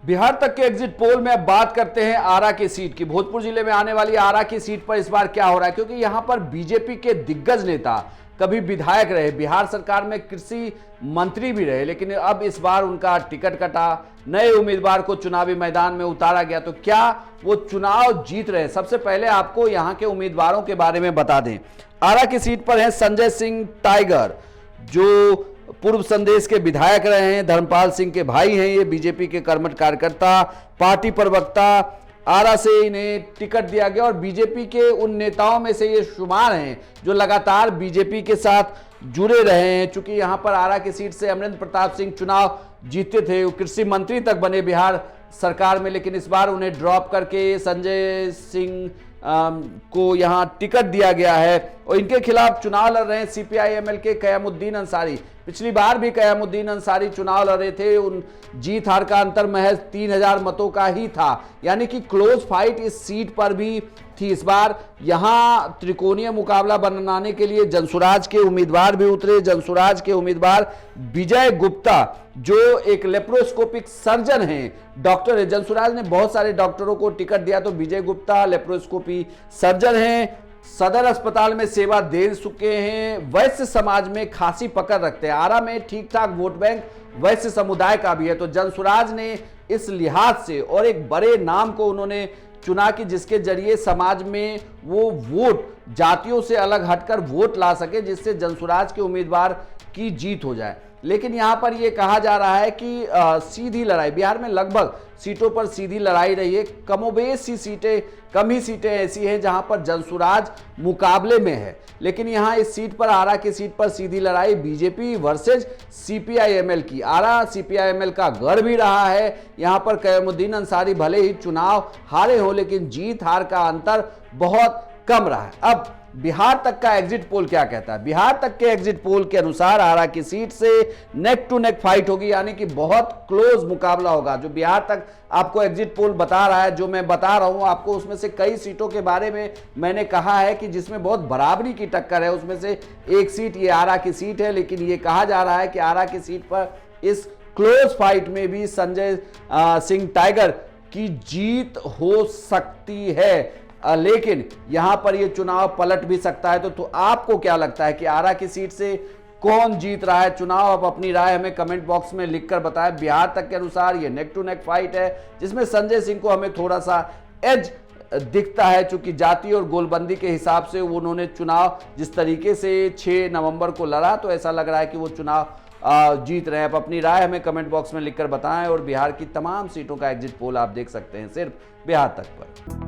बिहार तक के exit poll में अब बात करते हैं आरा की सीट की। भोजपुर जिले में आने वाली आरा की सीट पर इस बार क्या हो रहा है, क्योंकि यहां पर बीजेपी के दिग्गज नेता कभी विधायक रहे, बिहार सरकार में कृषि मंत्री भी रहे, लेकिन अब इस बार उनका टिकट कटा, नए उम्मीदवार को चुनावी मैदान में उतारा गया। तो क्या वो चुनाव जीत रहे? सबसे पहले आपको यहां के उम्मीदवारों के बारे में बता दें। आरा की सीट पर है संजय सिंह टाइगर, जो पूर्व संदेश के विधायक रहे हैं, धर्मपाल सिंह के भाई हैं। ये बीजेपी के कर्मठ कार्यकर्ता, पार्टी प्रवक्ता। आरा से इन्हें टिकट दिया गया और बीजेपी के उन नेताओं में से ये शुमार हैं जो लगातार बीजेपी के साथ जुड़े रहे हैं। चूंकि यहां पर आरा की सीट से अमरेंद्र प्रताप सिंह चुनाव जीते थे, वो कृषि मंत्री तक बने बिहार सरकार में, लेकिन इस बार उन्हें ड्रॉप करके संजय सिंह को यहां टिकट दिया गया है और इनके खिलाफ चुनाव लड़ रहे हैं सीपीआई-एमएल के कयामुद्दीन अंसारी। पिछली बार भी कयामुद्दीन अंसारी चुनाव लड़ रहे थे, उन जीत हार का अंतर महज 3000 मतों का ही था, यानी कि क्लोज फाइट इस सीट पर भी थी। इस बार यहां त्रिकोणीय मुकाबला बनाने के लिए जनसुराज के उम्मीदवार भी उतरे। जनसुराज के उम्मीदवार विजय गुप्ता, जो एक लेप्रोस्कोपिक सर्जन हैं, डॉक्टर है। जनसुराज ने बहुत सारे डॉक्टरों को टिकट दिया, तो विजय गुप्ता लेप्रोस्कोपी सर्जन हैं, सदर अस्पताल में सेवा दे चुके हैं, वैश्य समाज में खासी पकड़ रखते हैं। आरा में ठीक ठाक वोट बैंक वैश्य समुदाय का भी है, तो जनसुराज ने इस लिहाज से और एक बड़े नाम को उन्होंने चुना कि जिसके जरिए समाज में वो वोट जातियों से अलग हटकर वोट ला सके, जिससे जनसुराज के उम्मीदवार की जीत हो जाए। लेकिन यहां पर यह कहा जा रहा है कि सीधी लड़ाई, बिहार में लगभग सीटों पर सीधी लड़ाई रही है। कमोबेश सी सीटें, कम ही सीटें ऐसी हैं जहां पर जनसुराज मुकाबले में है, लेकिन यहां इस सीट पर, आरा की सीट पर सीधी लड़ाई बीजेपी वर्सेज सीपीआई-एमएल की। आरा सीपीआई-एमएल का गढ़ भी रहा है। यहां पर कयामुद्दीन अंसारी भले ही चुनाव हारे हो, लेकिन जीत हार का अंतर बहुत कम रहा है। अब बिहार तक का एग्जिट पोल क्या कहता है? बिहार तक के एग्जिट पोल के अनुसार आरा की सीट से नेक टू नेक फाइट होगी, यानी कि बहुत क्लोज मुकाबला होगा। जो बिहार तक आपको एग्जिट पोल बता रहा है, जो मैं बता रहा हूं आपको, उसमें से कई सीटों के बारे में मैंने कहा है कि जिसमें बहुत बराबरी की टक्कर है। उसमें से एक सीट ये आरा की सीट है, लेकिन ये कहा जा रहा है कि आरा की सीट पर इस क्लोज फाइट में भी संजय सिंह टाइगर की जीत हो सकती है। लेकिन यहां पर यह चुनाव पलट भी सकता है। तो आपको क्या लगता है कि आरा की सीट से कौन जीत रहा है चुनाव? आप अपनी राय हमें कमेंट बॉक्स में लिखकर बताएं। बिहार तक के अनुसार यह नेक टू नेक फाइट है, जिसमें संजय सिंह को हमें थोड़ा सा एज दिखता है, चूंकि जाति और गोलबंदी के हिसाब से उन्होंने चुनाव जिस तरीके से 6 नवंबर को लड़ा, तो ऐसा लग रहा है कि वो चुनाव जीत रहे हैं। आप अपनी राय हमें कमेंट बॉक्स में लिखकर बताएं और बिहार की तमाम सीटों का एग्जिट पोल आप देख सकते हैं सिर्फ बिहार तक पर।